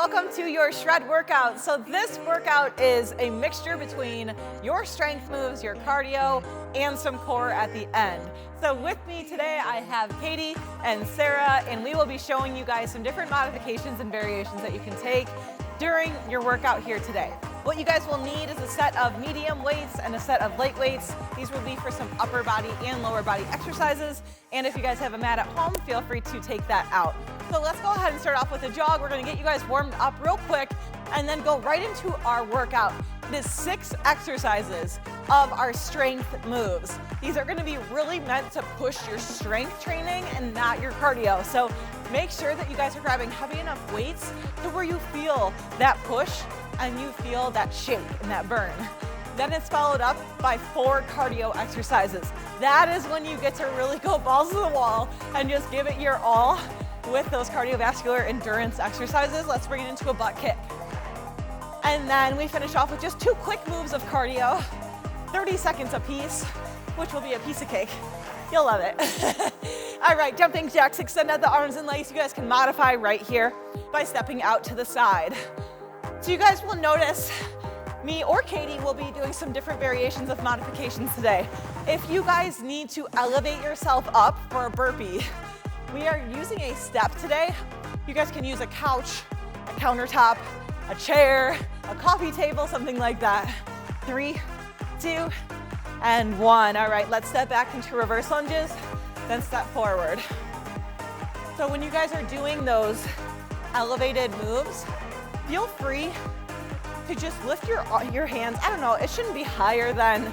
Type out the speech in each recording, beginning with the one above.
welcome to your shred workout. So this workout is a mixture between your strength moves, your cardio, and some core at the end. So with me today, I have Katie and Sarah, and we will be showing you guys some different modifications and variations that you can take during your workout here today. What you guys will need is a set of medium weights and a set of light weights. These will be for some upper body and lower body exercises. And if you guys have a mat at home, feel free to take that out. So let's go ahead and start off with a jog. We're gonna get you guys warmed up real quick and then go right into our workout. It is 6 exercises of our strength moves. These are gonna be really meant to push your strength training and not your cardio. So make sure that you guys are grabbing heavy enough weights to where you feel that push and you feel that shake and that burn. Then it's followed up by 4 cardio exercises. That is when you get to really go balls to the wall and just give it your all with those cardiovascular endurance exercises. Let's bring it into a butt kick. And then we finish off with just 2 quick moves of cardio, 30 seconds apiece, which will be a piece of cake. You'll love it. All right, jumping jacks, extend out the arms and legs. You guys can modify right here by stepping out to the side. So you guys will notice me or Katie will be doing some different variations of modifications today. If you guys need to elevate yourself up for a burpee, we are using a step today. You guys can use a couch, a countertop, a chair, a coffee table, something like that. 3, 2, and 1. All right, let's step back into reverse lunges, then step forward. So when you guys are doing those elevated moves, feel free to just lift your hands. I don't know, it shouldn't be higher than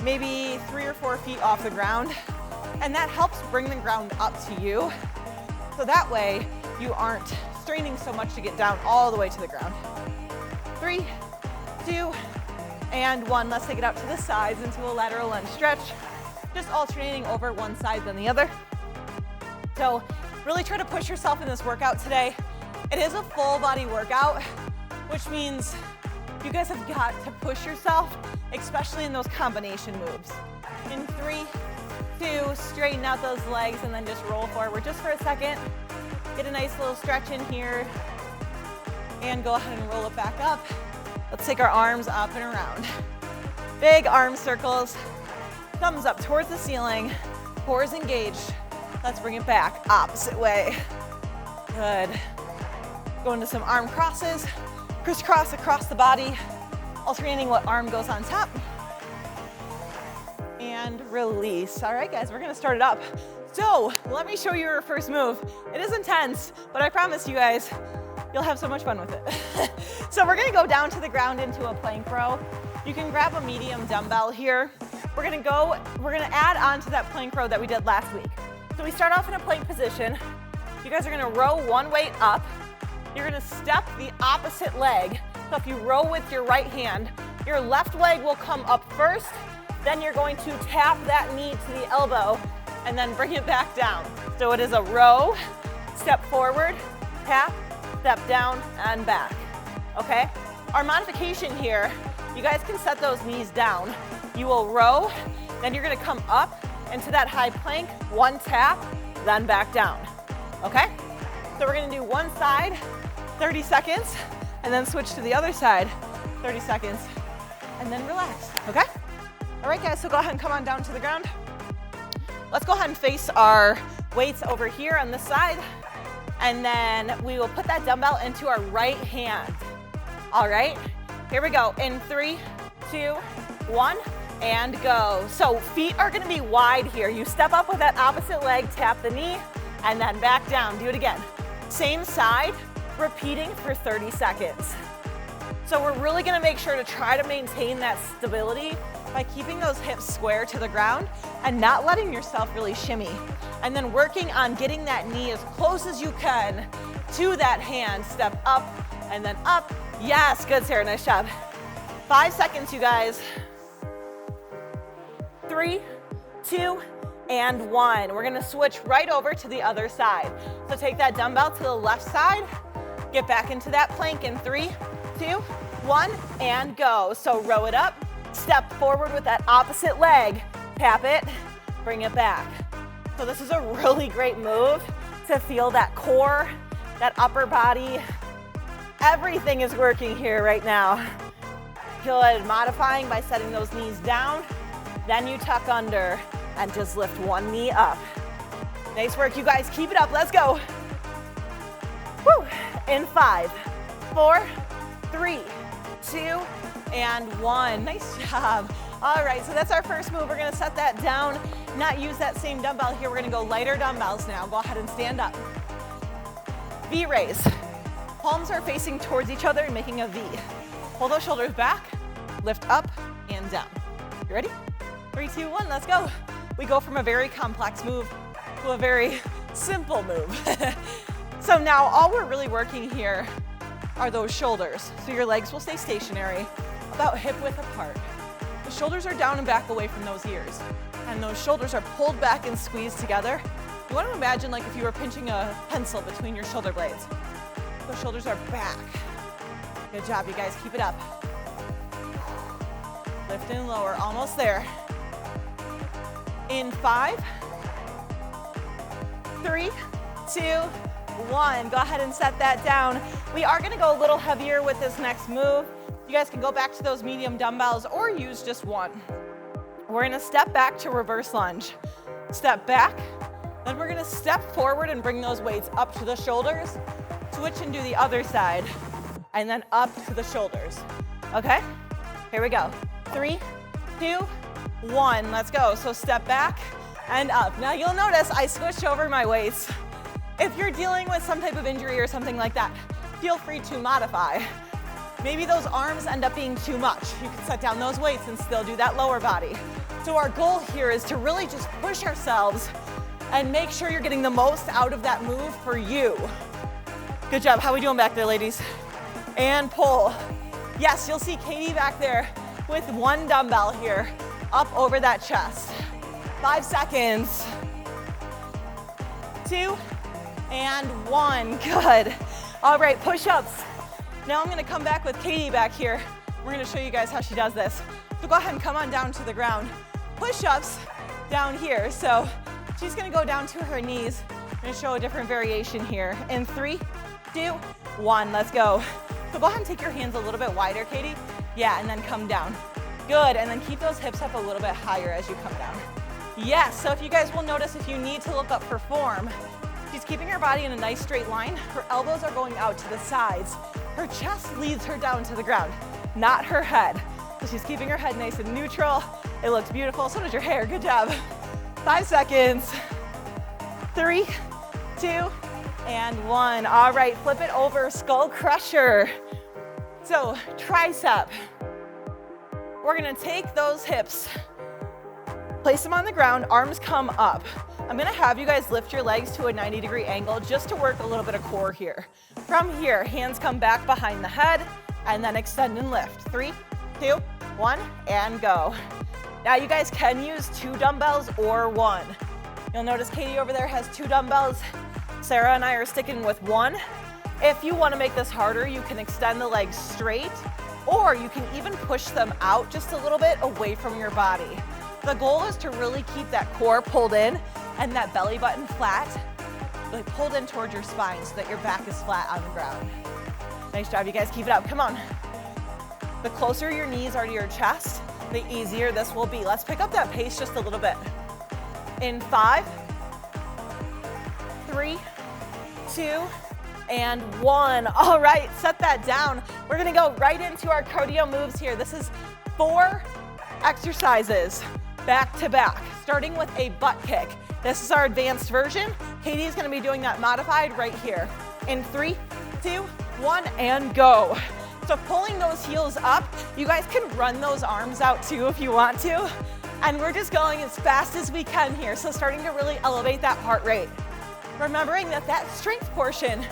maybe 3 or 4 feet off the ground. And that helps bring the ground up to you. So that way you aren't straining so much to get down all the way to the ground. 3, 2, and 1. Let's take it out to the sides into a lateral lunge stretch. Just alternating over one side then the other. So really try to push yourself in this workout today. It is a full body workout, which means you guys have got to push yourself, especially in those combination moves. In 3, 2, straighten out those legs and then just roll forward just for a second. Get a nice little stretch in here and go ahead and roll it back up. Let's take our arms up and around. Big arm circles, thumbs up towards the ceiling, core is engaged. Let's bring it back, opposite way. Good. Go into some arm crosses, crisscross across the body, alternating what arm goes on top. And release. All right, guys, we're gonna start it up. So let me show you our first move. It is intense, but I promise you guys, you'll have so much fun with it. So we're gonna go down to the ground into a plank row. You can grab a medium dumbbell here. We're gonna add on to that plank row that we did last week. So we start off in a plank position. You guys are gonna row one weight up. You're gonna step the opposite leg. So if you row with your right hand, your left leg will come up first, then you're going to tap that knee to the elbow and then bring it back down. So it is a row, step forward, tap, step down, and back, okay? Our modification here, you guys can set those knees down. You will row, then you're gonna come up into that high plank, one tap, then back down, okay? So we're gonna do one side, 30 seconds, and then switch to the other side, 30 seconds, and then relax, okay? All right, guys, so go ahead and come on down to the ground. Let's go ahead and face our weights over here on this side, and then we will put that dumbbell into our right hand. All right, here we go. In 3, 2, 1, and go. So feet are gonna be wide here. You step up with that opposite leg, tap the knee, and then back down. Do it again. Same side, repeating for 30 seconds. So we're really gonna make sure to try to maintain that stability by keeping those hips square to the ground and not letting yourself really shimmy. And then working on getting that knee as close as you can to that hand. Step up and then up. Yes, good, Sarah, nice job. 5 seconds, you guys. 3, 2, and 1. We're gonna switch right over to the other side. So take that dumbbell to the left side, get back into that plank in 3, 2, 1, and go. So row it up, step forward with that opposite leg, tap it, bring it back. So this is a really great move to feel that core, that upper body Everything is working here right now. Good, modifying by setting those knees down, then you tuck under and just lift one knee up. Nice work, you guys, keep it up, let's go. Woo. In 5, 4, 3, 2, and 1. Nice job. All right, so that's our first move. We're gonna set that down, not use that same dumbbell here. We're gonna go lighter dumbbells now. Go ahead and stand up. V raise. Palms are facing towards each other and making a V. Pull those shoulders back, lift up and down. You ready? 3, 2, 1, let's go. We go from a very complex move to a very simple move. So now all we're really working here are those shoulders. So your legs will stay stationary, about hip width apart. The shoulders are down and back away from those ears. And those shoulders are pulled back and squeezed together. You want to imagine like if you were pinching a pencil between your shoulder blades. Those shoulders are back. Good job, you guys, keep it up. Lift and lower, almost there. In 5, 3, 2, 1. Go ahead and set that down. We are gonna go a little heavier with this next move. You guys can go back to those medium dumbbells or use just one. We're gonna step back to reverse lunge. Step back, then we're gonna step forward and bring those weights up to the shoulders. Switch and do the other side, and then up to the shoulders. Okay, here we go. 3, 2, 1, let's go. So step back and up. Now you'll notice I switched over my weights. If you're dealing with some type of injury or something like that, feel free to modify. Maybe those arms end up being too much. You can set down those weights and still do that lower body. So our goal here is to really just push ourselves and make sure you're getting the most out of that move for you. Good job, how we doing back there, ladies? And pull. Yes, you'll see Katie back there with one dumbbell here, up over that chest. 5 seconds. 2, and 1, good. All right, push-ups. Now I'm gonna come back with Katie back here. We're gonna show you guys how she does this. So go ahead and come on down to the ground. Push-ups down here. So she's gonna go down to her knees. I'm gonna show a different variation here. In 3, 2, 1, let's go. So go ahead and take your hands a little bit wider, Katie. Yeah, and then come down. Good, and then keep those hips up a little bit higher as you come down. Yes, so if you guys will notice, if you need to look up for form, she's keeping her body in a nice straight line. Her elbows are going out to the sides. Her chest leads her down to the ground, not her head. So she's keeping her head nice and neutral. It looks beautiful, so does your hair, good job. 5 seconds. 3, 2, and 1. All right, flip it over, skull crusher. So tricep. We're gonna take those hips, place them on the ground, arms come up. I'm gonna have you guys lift your legs to a 90-degree angle just to work a little bit of core here. From here, hands come back behind the head and then extend and lift. 3, 2, 1, and go. Now you guys can use 2 dumbbells or 1. You'll notice Katie over there has 2 dumbbells. Sarah and I are sticking with 1. If you wanna make this harder, you can extend the legs straight, or you can even push them out just a little bit away from your body. The goal is to really keep that core pulled in and that belly button flat, like pulled in towards your spine so that your back is flat on the ground. Nice job, you guys, keep it up, come on. The closer your knees are to your chest, the easier this will be. Let's pick up that pace just a little bit. In 5, 3, 2, and 1. All right, set that down. We're gonna go right into our cardio moves here. This is 4 exercises back to back, starting with a butt kick. This is our advanced version. Katie is gonna be doing that modified right here. In 3, 2, 1, and go. So pulling those heels up, you guys can run those arms out too if you want to. And we're just going as fast as we can here. So starting to really elevate that heart rate. Remembering that that strength portion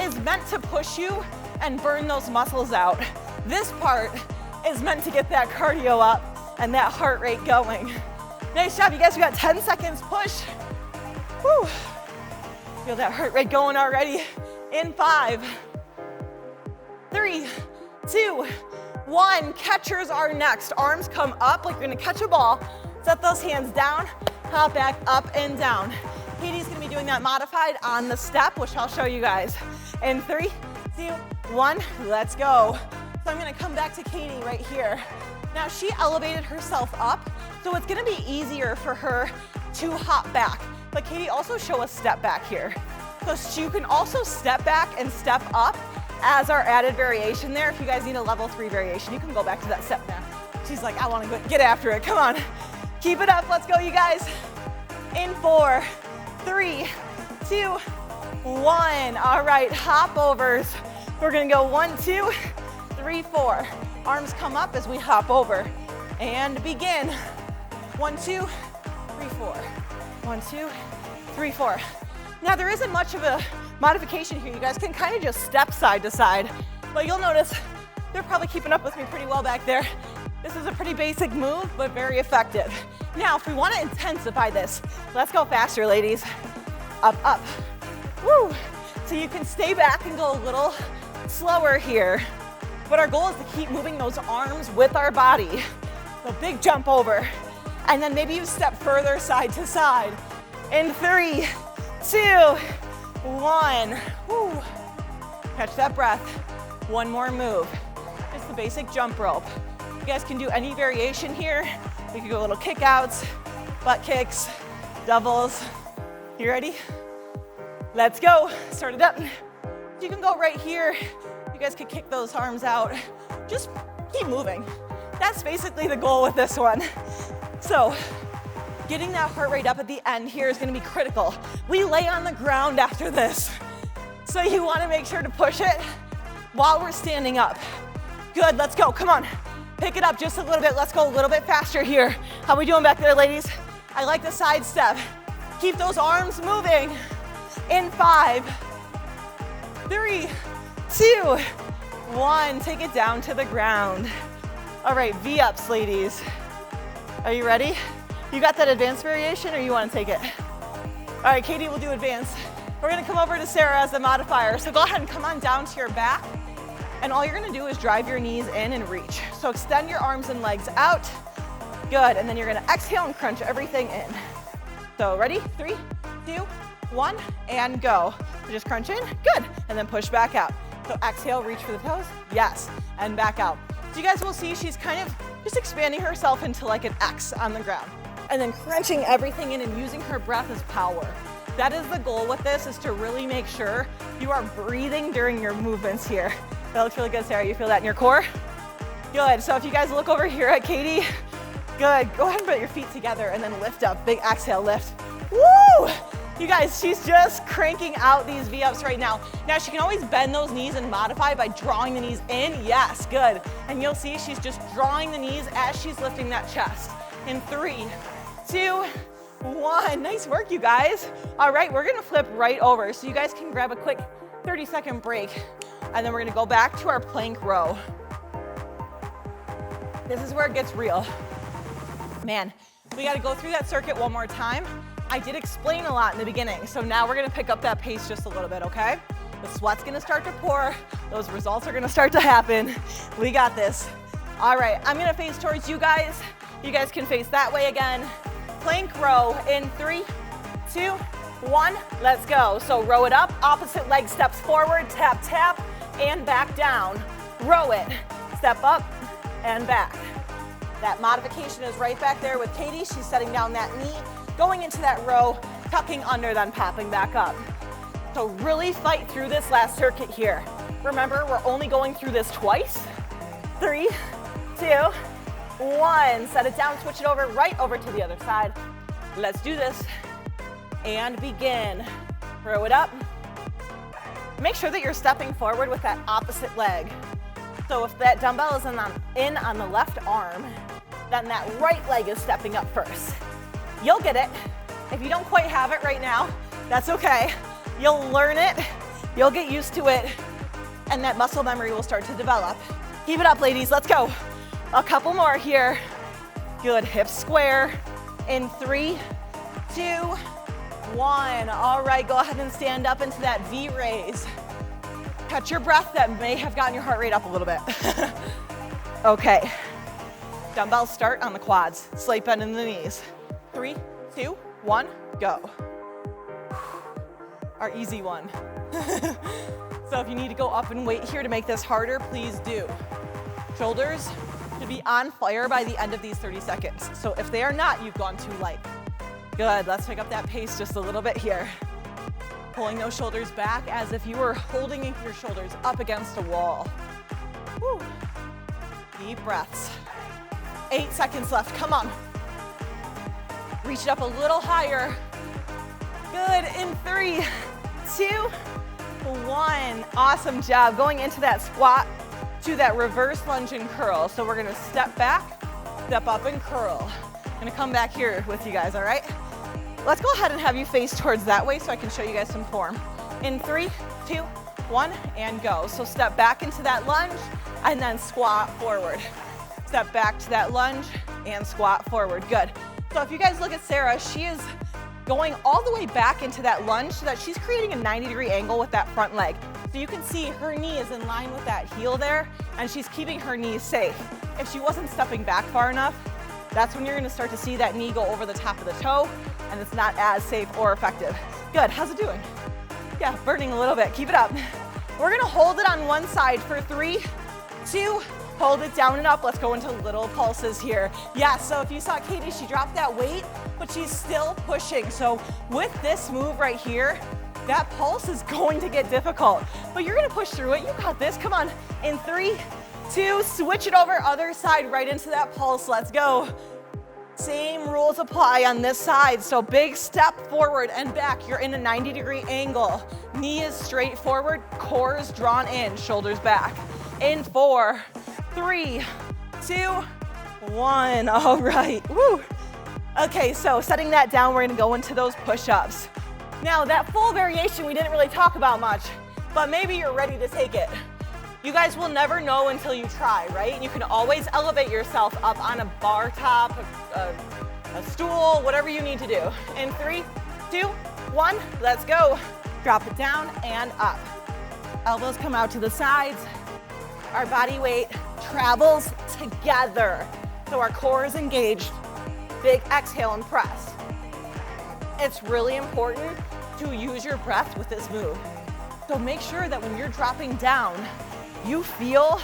is meant to push you and burn those muscles out. This part is meant to get that cardio up and that heart rate going. Nice job, you guys, we got 10 seconds, push. Woo. Feel that heart rate going already. In 5, 3, 2, 1. Catchers are next. Arms come up like you're gonna catch a ball. Set those hands down, hop back up and down. Katie's gonna be doing that modified on the step, which I'll show you guys. In 3, 2, 1, let's go. So I'm gonna come back to Katie right here. Now she elevated herself up, so it's gonna be easier for her to hop back. But Katie, also show a step back here. So you can also step back and step up as our added variation there. If you guys need a level 3 variation, you can go back to that step now. She's like, I wanna get after it, come on. Keep it up, let's go you guys. In 4, 3, 2, 1. All right, hop overs. We're gonna go 1, 2, 3, 4. Arms come up as we hop over. And begin. 1, 2, 3, 4. 1, 2, 3, 4. Now there isn't much of a modification here. You guys can kind of just step side to side, but you'll notice they're probably keeping up with me pretty well back there. This is a pretty basic move, but very effective. Now, if we want to intensify this, let's go faster, ladies. Up, up. Woo! So you can stay back and go a little slower here, but our goal is to keep moving those arms with our body. So big jump over, and then maybe you step further side to side. In 3, 2, 1. Woo. Catch that breath. One more move. Just the basic jump rope. You guys can do any variation here. We could go little kick outs, butt kicks, doubles. You ready? Let's go. Start it up. You can go right here. You guys could kick those arms out. Just keep moving. That's basically the goal with this one. So getting that heart rate up at the end here is gonna be critical. We lay on the ground after this. So you wanna make sure to push it while we're standing up. Good, let's go, come on. Pick it up just a little bit. Let's go a little bit faster here. How we doing back there, ladies? I like the side step. Keep those arms moving. In 5, 3, 2, 1. Take it down to the ground. All right, V-ups, ladies. Are you ready? You got that advanced variation or you want to take it? All right, Katie will do advanced. We're gonna come over to Sarah as the modifier. So go ahead and come on down to your back. And all you're gonna do is drive your knees in and reach. So extend your arms and legs out. Good, and then you're gonna exhale and crunch everything in. So ready? 3, 2, 1, and go. So just crunch in, good. And then push back out. So exhale, reach for the toes, yes, and back out. So you guys will see she's kind of just expanding herself into like an X on the ground. And then crunching everything in and using her breath as power. That is the goal with this, is to really make sure you are breathing during your movements here. That looks really good, Sarah. You feel that in your core? Good. So if you guys look over here at Katie, good. Go ahead and put your feet together and then lift up. Big exhale, lift. Woo! You guys, she's just cranking out these V-ups right now. Now she can always bend those knees and modify by drawing the knees in. Yes, good. And you'll see she's just drawing the knees as she's lifting that chest. In 3, 2, 1. Nice work, you guys. All right, we're gonna flip right over. So you guys can grab a quick 30-second break. And then we're gonna go back to our plank row. This is where it gets real. Man, we gotta go through that circuit one more time. I did explain a lot in the beginning, so now we're gonna pick up that pace just a little bit, okay? The sweat's gonna start to pour. Those results are gonna start to happen. We got this. All right, I'm gonna face towards you guys. You guys can face that way again. Plank row in 3, 2, 1, let's go. So row it up, opposite leg steps forward, tap, tap, and back down. Row it, step up and back. That modification is right back there with Katie. She's setting down that knee, going into that row, tucking under, then popping back up. So really fight through this last circuit here. Remember, we're only going through this twice. 3, 2, 1. Set it down, switch it over, right over to the other side. Let's do this. And begin. Row it up. Make sure that you're stepping forward with that opposite leg. So if that dumbbell is in on the left arm, then that right leg is stepping up first. You'll get it. If you don't quite have it right now, that's okay. You'll learn it, you'll get used to it, and that muscle memory will start to develop. Keep it up, ladies, let's go. A couple more here. Good, hips square. In 3, 2, 1. All right, go ahead and stand up into that V raise. Catch your breath, that may have gotten your heart rate up a little bit. Okay, dumbbells start on the quads, slight bend in the knees. 3, 2, 1, go. Our easy one. So if you need to go up and wait here to make this harder, please do. Shoulders to be on fire by the end of these 30 seconds. So if they are not, you've gone too light. Good, let's pick up that pace just a little bit here. Pulling those shoulders back as if you were holding your shoulders up against a wall. Woo. Deep breaths. 8 seconds left, come on. Reach it up a little higher. Good, in 3, 2, 1. Awesome job. Going into that squat to that reverse lunge and curl. So we're gonna step back, step up and curl. I'm gonna come back here with you guys, all right? Let's go ahead and have you face towards that way so I can show you guys some form. In 3, 2, 1, and go. So step back into that lunge and then squat forward. Step back to that lunge and squat forward. Good. So if you guys look at Sarah, she is going all the way back into that lunge so that she's creating a 90-degree angle with that front leg. So you can see her knee is in line with that heel there, and she's keeping her knees safe. If she wasn't stepping back far enough, that's when you're gonna start to see that knee go over the top of the toe, and it's not as safe or effective. Good, how's it doing? Yeah, burning a little bit, keep it up. We're gonna hold it on one side for 3, 2, hold it down and up. Let's go into little pulses here. Yeah, so if you saw Katie, she dropped that weight, but she's still pushing. So with this move right here, that pulse is going to get difficult, but you're gonna push through it. You got this, come on. In 3, 2, switch it over, other side, right into that pulse. Let's go. Same rules apply on this side. So big step forward and back. You're in a 90-degree angle. Knee is straight forward, core is drawn in, shoulders back. In 4, 3, 2, 1. All right, woo. Okay, so setting that down, we're gonna go into those push-ups. Now that full variation we didn't really talk about much, but maybe you're ready to take it. You guys will never know until you try, right? You can always elevate yourself up on a bar top, a stool, whatever you need to do. In 3, 2, 1, let's go. Drop it down and up. Elbows come out to the sides. Our body weight travels together. So our core is engaged. Big exhale and press. It's really important to use your breath with this move. So make sure that when you're dropping down, you feel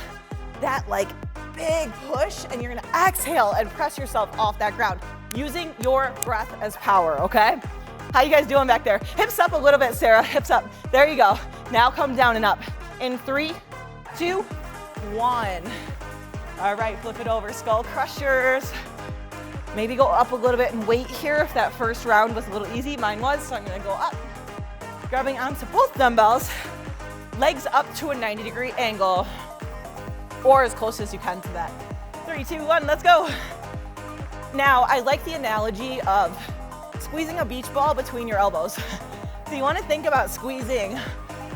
that like big push and you're gonna exhale and press yourself off that ground using your breath as power, okay? How you guys doing back there? Hips up a little bit, Sarah, hips up. There you go. Now come down and up. In 3, 2, 1. All right, flip it over, skull crushers. Maybe go up a little bit and wait here if that first round was a little easy. Mine was, so I'm gonna go up. Grabbing onto both dumbbells, legs up to a 90-degree angle, or as close as you can to that. 3, 2, 1, let's go. Now, I like the analogy of squeezing a beach ball between your elbows. So you wanna think about squeezing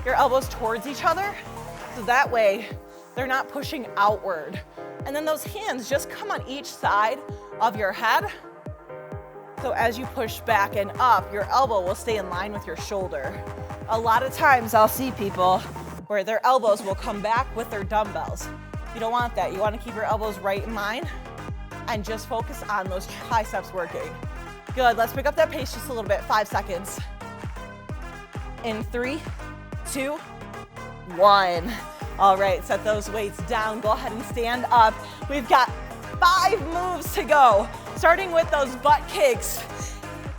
your elbows towards each other, so that way they're not pushing outward. And then those hands just come on each side of your head. So as you push back and up, your elbow will stay in line with your shoulder. A lot of times I'll see people where their elbows will come back with their dumbbells. You don't want that. You want to keep your elbows right in line and just focus on those triceps working. Good, let's pick up that pace just a little bit, 5 seconds. In 3, 2, 1. All right, set those weights down. Go ahead and stand up. We've got 5 moves to go, starting with those butt kicks.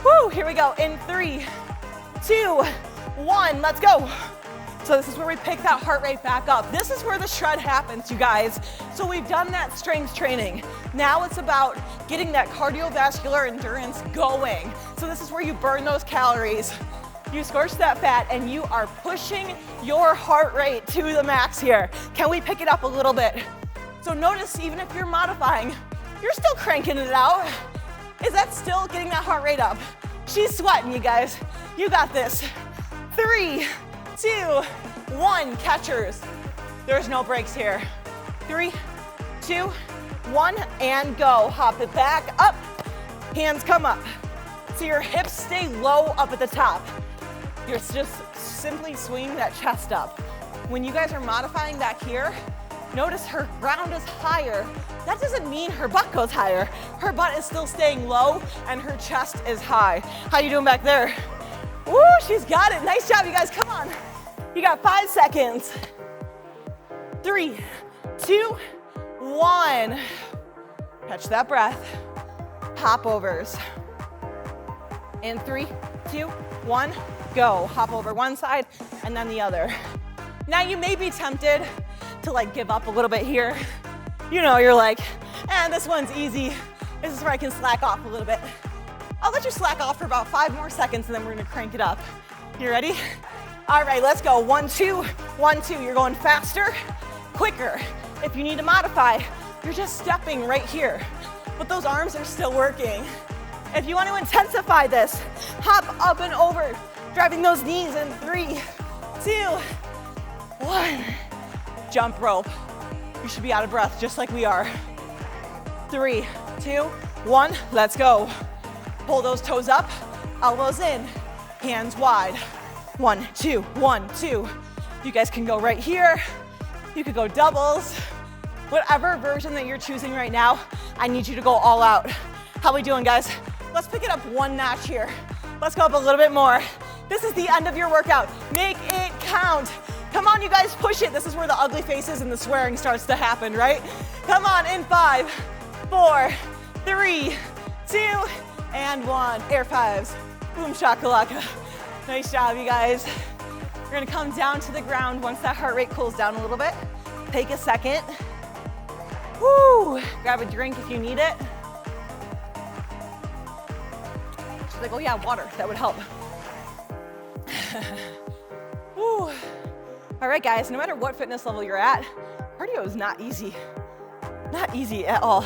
Woo, here we go. In 3, 2, 1, let's go. So this is where we pick that heart rate back up. This is where the shred happens, you guys. So we've done that strength training. Now it's about getting that cardiovascular endurance going. So this is where you burn those calories. You scorch that fat and you are pushing your heart rate to the max here. Can we pick it up a little bit? So notice, even if you're modifying, you're still cranking it out. Is that still getting that heart rate up? She's sweating, you guys. You got this. 3, 2, 1, catchers. There's no breaks here. 3, 2, 1, and go. Hop it back up. Hands come up. So your hips stay low up at the top. You're just simply swinging that chest up. When you guys are modifying back here, notice her ground is higher. That doesn't mean her butt goes higher. Her butt is still staying low and her chest is high. How you doing back there? Woo, she's got it. Nice job, you guys. Come on. You got 5 seconds. 3, 2, 1. Catch that breath. Hop overs. In 3, 2, 1, go. Hop over one side and then the other. Now you may be tempted to like give up a little bit here. You know, you're like, this one's easy. This is where I can slack off a little bit. I'll let you slack off for about 5 more seconds and then we're gonna crank it up. You ready? All right, let's go. 1, 2, 1, 2. You're going faster, quicker. If you need to modify, you're just stepping right here. But those arms are still working. If you want to intensify this, hop up and over, driving those knees in 3, 2, 1. Jump rope. You should be out of breath just like we are. 3, 2, 1, let's go. Pull those toes up, elbows in, hands wide. 1, 2, 1, 2. You guys can go right here. You could go doubles. Whatever version that you're choosing right now, I need you to go all out. How we doing, guys? Let's pick it up 1 notch here. Let's go up a little bit more. This is the end of your workout. Make it count. Come on, you guys, push it. This is where the ugly faces and the swearing starts to happen, right? Come on, in 5, 4, 3, 2, and 1. Air 5s. Boom shakalaka. Nice job, you guys. We're gonna come down to the ground once that heart rate cools down a little bit. Take a second. Woo! Grab a drink if you need it. She's like, oh yeah, water, that would help. Woo! All right, guys, no matter what fitness level you're at, cardio is not easy. Not easy at all.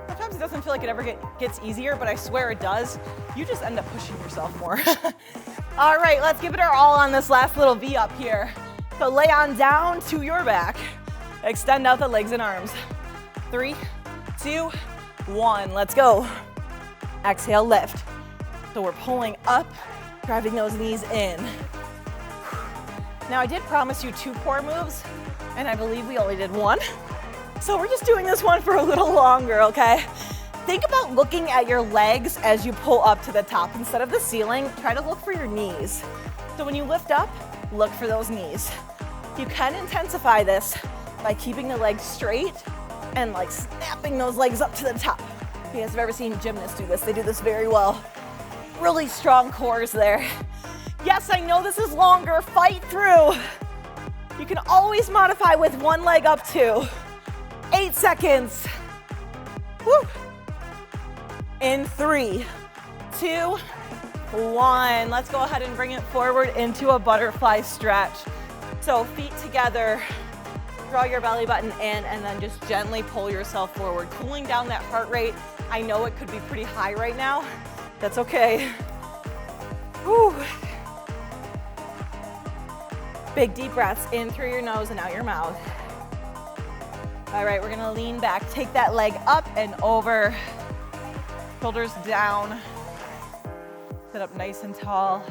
Sometimes it doesn't feel like it ever gets easier, but I swear it does. You just end up pushing yourself more. All right, let's give it our all on this last little V up here. So lay on down to your back. Extend out the legs and arms. 3, 2, 1, let's go. Exhale, lift. So we're pulling up, driving those knees in. Now I did promise you 2 core moves, and I believe we only did 1. So we're just doing this one for a little longer, okay? Think about looking at your legs as you pull up to the top. Instead of the ceiling, try to look for your knees. So when you lift up, look for those knees. You can intensify this by keeping the legs straight and like snapping those legs up to the top. If you guys have ever seen gymnasts do this, they do this very well. Really strong cores there. Yes, I know this is longer, fight through. You can always modify with 1 leg up too. 8 seconds. Woo. In 3, 2, 1. Let's go ahead and bring it forward into a butterfly stretch. So feet together, draw your belly button in, and then just gently pull yourself forward, cooling down that heart rate. I know it could be pretty high right now. That's okay. Whew. Big deep breaths in through your nose and out your mouth. All right, we're gonna lean back, take that leg up and over, shoulders down, sit up nice and tall.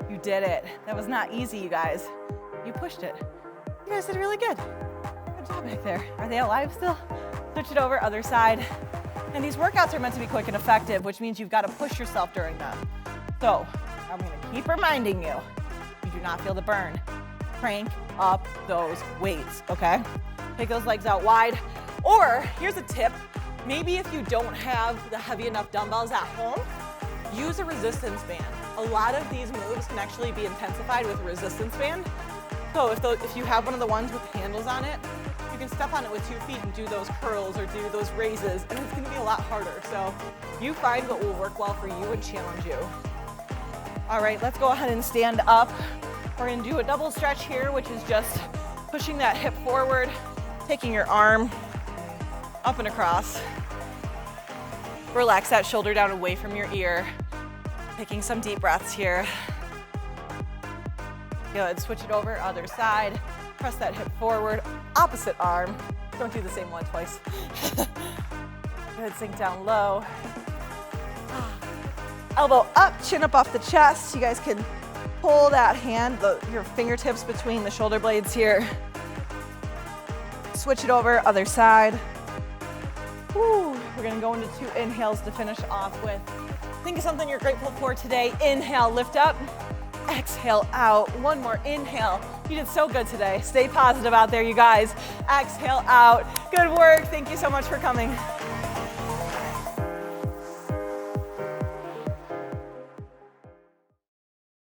You did it. That was not easy, you guys. You pushed it. You guys did really good. Good job back there. Are they alive still? Switch it over, other side. And these workouts are meant to be quick and effective, which means you've got to push yourself during them. So I'm gonna keep reminding you, you do not feel the burn. Crank up those weights, okay? Take those legs out wide. Or here's a tip, maybe if you don't have the heavy enough dumbbells at home, use a resistance band. A lot of these moves can actually be intensified with a resistance band. So if you have one of the ones with handles on it, you can step on it with 2 feet and do those curls or do those raises, and it's gonna be a lot harder. So you find what will work well for you and challenge you. All right, let's go ahead and stand up. We're gonna do a double stretch here, which is just pushing that hip forward, taking your arm up and across. Relax that shoulder down away from your ear. Taking some deep breaths here. Good, switch it over, other side. Press that hip forward, opposite arm. Don't do the same one twice. Good, sink down low. Elbow up, chin up off the chest. You guys can pull that hand, your fingertips between the shoulder blades here. Switch it over, other side. Woo. We're gonna go into 2 inhales to finish off with. Think of something you're grateful for today. Inhale, lift up. exhale out. One more inhale. You did so good today. Stay positive out there, you guys. Exhale out. Good work. Thank you so much for coming.